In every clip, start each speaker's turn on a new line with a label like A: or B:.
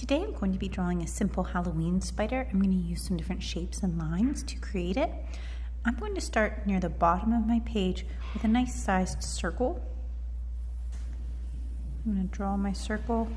A: Today I'm going to be drawing a simple Halloween spider. I'm going to use some different shapes and lines to create it. I'm going to start near the bottom of my page with a nice sized circle. I'm going to draw my circle.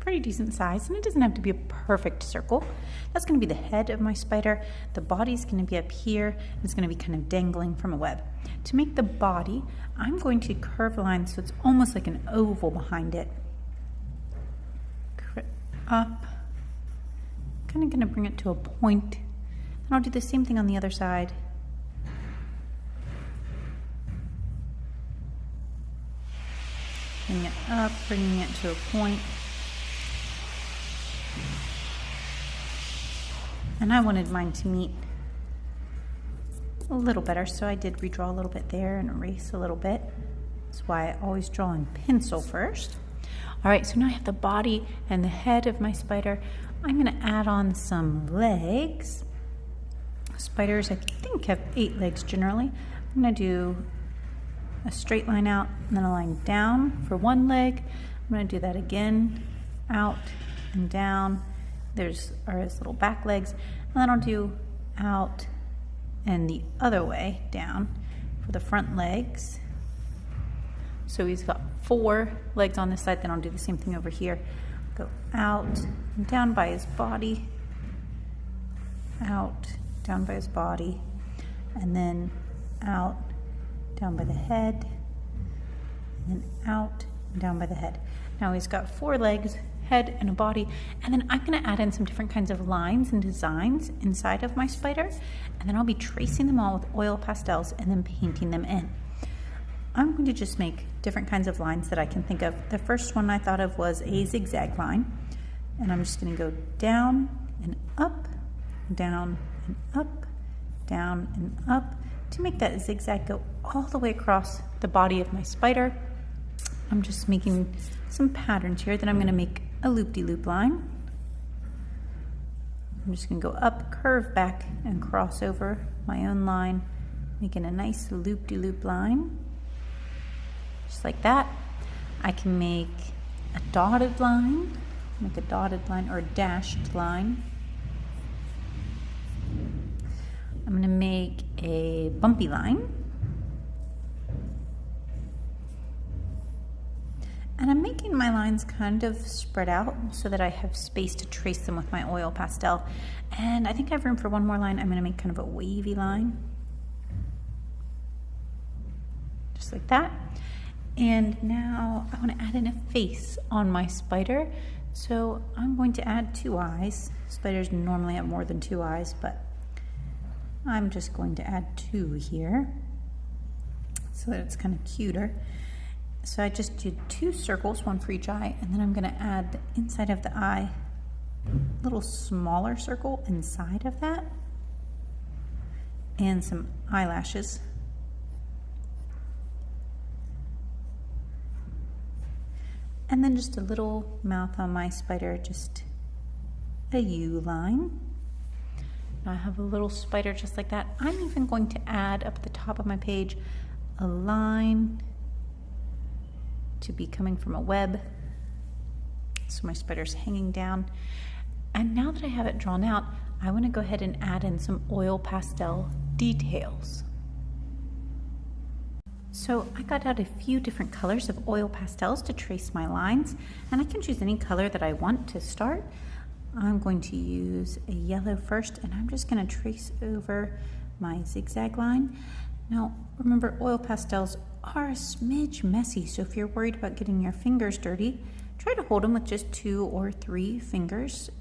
A: Pretty decent size, and it doesn't have to be a perfect circle. That's going to be the head of my spider. The body's going to be up here, and it's going to be kind of dangling from a web. To make the body, I'm going to curve a line so it's almost like an oval behind it. Up. Kind of going to bring it to a point. Then I'll do the same thing on the other side. Bring it up, bringing it to a point. And I wanted mine to meet a little better, so I did redraw a little bit there and erase a little bit. That's why I always draw in pencil first. All right, so now I have the body and the head of my spider. I'm gonna add on some legs. Spiders, I think, have 8 legs generally. I'm gonna do a straight line out and then a line down for one leg. I'm gonna do that again, out and down. There's his little back legs, and then I'll do out and the other way down for the front legs. So he's got 4 legs on this side, then I'll do the same thing over here. Go out and down by his body, out, down by his body, and then out, down by the head, and then out, and down by the head. Now he's got 4 legs, head and a body, and then I'm going to add in some different kinds of lines and designs inside of my spider, and then I'll be tracing them all with oil pastels and then painting them in. I'm going to just make different kinds of lines that I can think of. The first one I thought of was a zigzag line, and I'm just going to go down and up, down and up, down and up to make that zigzag go all the way across the body of my spider. I'm just making some patterns here. Then I'm going to make a loop-de-loop line. I'm just going to go up, curve back, and cross over my own line, making a nice loop-de-loop line. Just like that. I can make a dotted line, or a dashed line. I'm going to make a bumpy line. And I'm making my lines kind of spread out so that I have space to trace them with my oil pastel. And I think I have room for one more line. I'm going to make kind of a wavy line. Just like that. And now I want to add in a face on my spider. So I'm going to add 2 eyes. Spiders normally have more than 2 eyes, but I'm just going to add 2 here so that it's kind of cuter. So I just did 2 circles, one for each eye, and then I'm going to add the inside of the eye, a little smaller circle inside of that, and some eyelashes. And then just a little mouth on my spider, just a U line. Now I have a little spider just like that. I'm even going to add up at the top of my page a line to be coming from a web. So my spider's hanging down. And now that I have it drawn out, I want to go ahead and add in some oil pastel details. So I got out a few different colors of oil pastels to trace my lines, and I can choose any color that I want to start. I'm going to use a yellow first, and I'm just going to trace over my zigzag line. Now, remember, oil pastels are a smidge messy, so if you're worried about getting your fingers dirty, try to hold them with just 2 or 3 fingers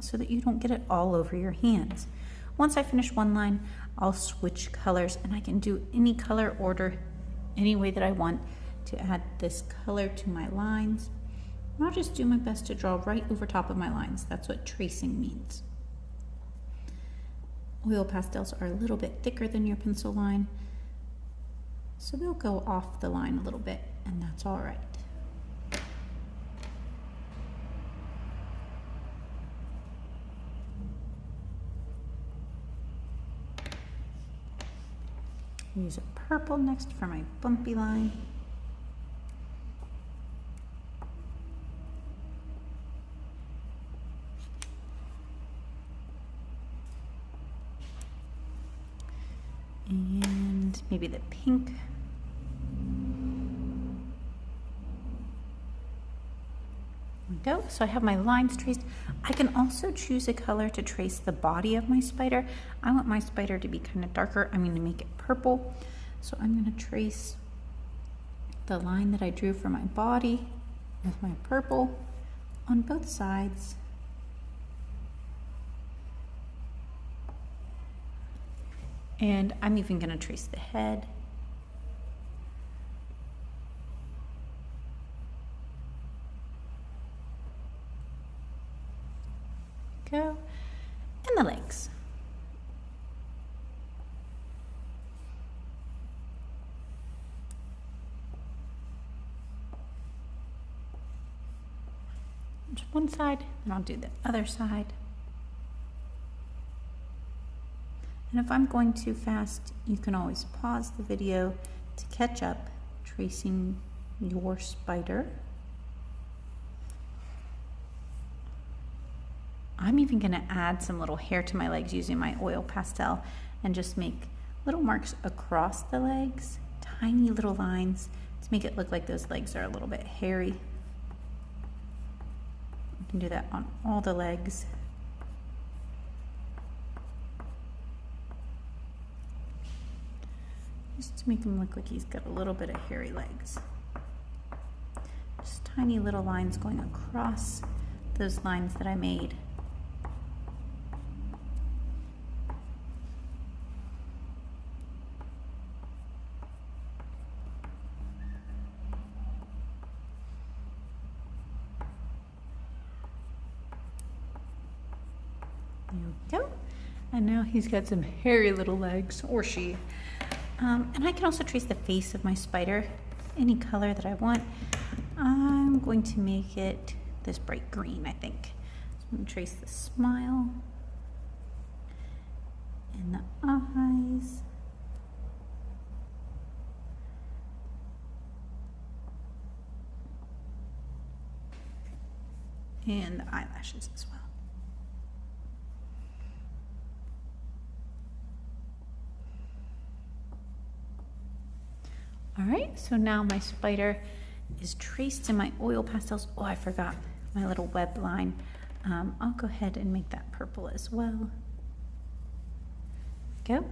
A: so that you don't get it all over your hands. Once I finish one line, I'll switch colors, and I can do any color order any way that I want to add this color to my lines. And I'll just do my best to draw right over top of my lines. That's what tracing means. Oil pastels are a little bit thicker than your pencil line, so they'll go off the line a little bit, and that's all right. Use a purple next for my bumpy line. maybe the pink. There we go. So I have my lines traced. I can also choose a color to trace the body of my spider. I want my spider to be kind of darker. I'm going to make it purple. So I'm going to trace the line that I drew for my body with my purple on both sides. And I'm even going to trace the head. Go. And the legs. Just one side, and I'll do the other side. And if I'm going too fast, you can always pause the video to catch up tracing your spider. I'm even going to add some little hair to my legs using my oil pastel and just make little marks across the legs, tiny little lines to make it look like those legs are a little bit hairy. You can do that on all the legs. Just to make him look like he's got a little bit of hairy legs. Just tiny little lines going across those lines that I made. There we go. And now he's got some hairy little legs, or she. And I can also trace the face of my spider any color that I want. I'm going to make it this bright green, I think. So I'm going to trace the smile and the eyes. And the eyelashes as well. All right, so now my spider is traced in my oil pastels. Oh, I forgot my little web line. I'll go ahead and make that purple as well. Go.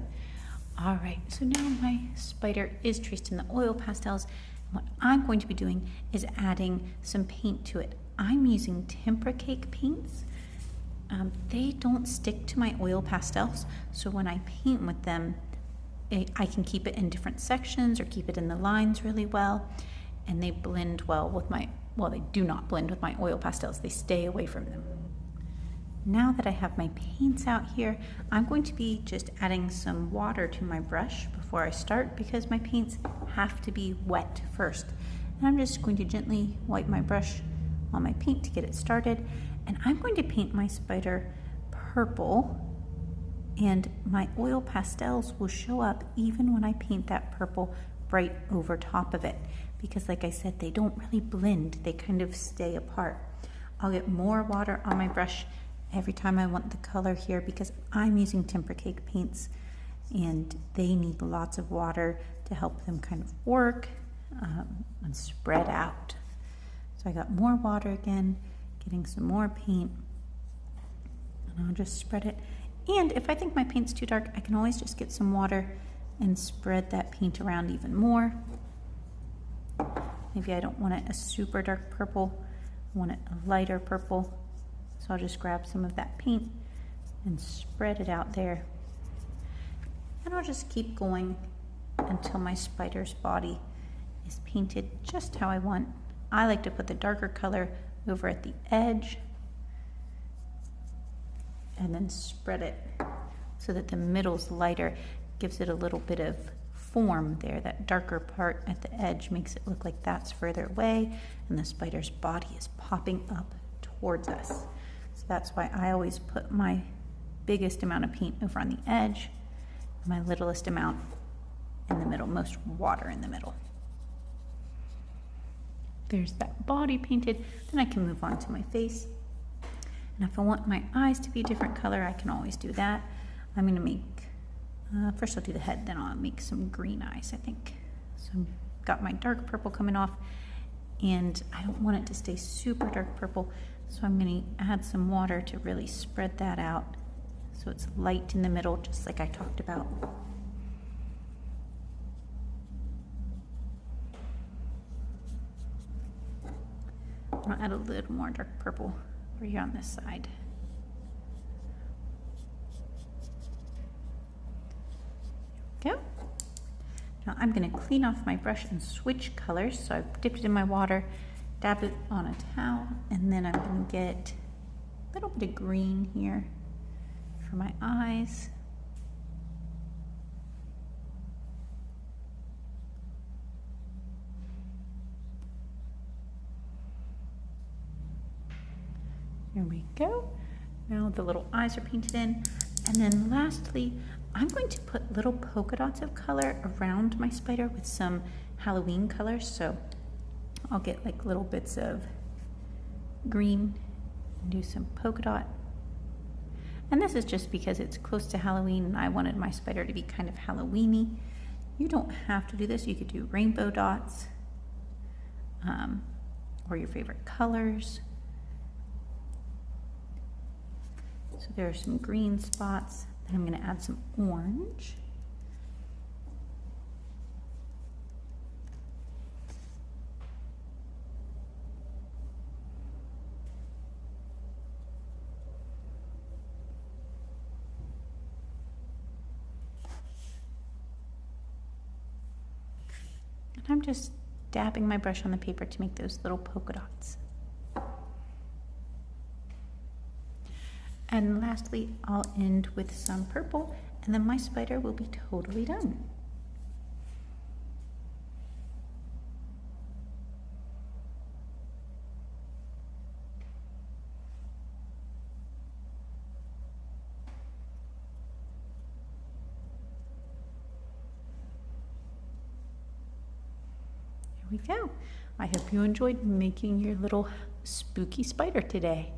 A: All right, so now my spider is traced in the oil pastels. And what I'm going to be doing is adding some paint to it. I'm using tempera cake paints. They don't stick to my oil pastels, so when I paint with them, I can keep it in different sections or keep it in the lines really well, and they blend well with my, well, they do not blend with my oil pastels. They stay away from them. Now that I have my paints out here, I'm going to be just adding some water to my brush before I start because my paints have to be wet first. And I'm just going to gently wipe my brush on my paint to get it started. And I'm going to paint my spider purple, and my oil pastels will show up even when I paint that purple right over top of it, because like I said, they don't really blend, they kind of stay apart. I'll get more water on my brush every time I want the color here because I'm using tempera cake paints and they need lots of water to help them kind of work and spread out. So I got more water again, getting some more paint, and I'll just spread it. And if I think my paint's too dark, I can always just get some water and spread that paint around even more. Maybe I don't want it a super dark purple, I want it a lighter purple. So I'll just grab some of that paint and spread it out there. And I'll just keep going until my spider's body is painted just how I want. I like to put the darker color over at the edge and then spread it so that the middle's lighter, gives it a little bit of form there. That darker part at the edge makes it look like that's further away and the spider's body is popping up towards us. So that's why I always put my biggest amount of paint over on the edge, and my littlest amount in the middle, most water in the middle. There's that body painted. Then I can move on to my face. And if I want my eyes to be a different color, I can always do that. I'm going to make First I'll do the head, then I'll make some green eyes, I think. So I've got my dark purple coming off, and I don't want it to stay super dark purple, so I'm going to add some water to really spread that out so it's light in the middle, just like I talked about. I'll add a little more dark purple over here on this side. There we go. Now I'm going to clean off my brush and switch colors. So I've dipped it in my water, dabbed it on a towel, and then I'm going to get a little bit of green here for my eyes. Here we go. Now the little eyes are painted in. And then lastly, I'm going to put little polka dots of color around my spider with some Halloween colors. So I'll get like little bits of green and do some polka dot. And this is just because it's close to Halloween and I wanted my spider to be kind of Halloween-y. You don't have to do this. You could do rainbow dots or your favorite colors. So there are some green spots. Then I'm going to add some orange. And I'm just dabbing my brush on the paper to make those little polka dots. And lastly, I'll end with some purple, and then my spider will be totally done. There we go. I hope you enjoyed making your little spooky spider today.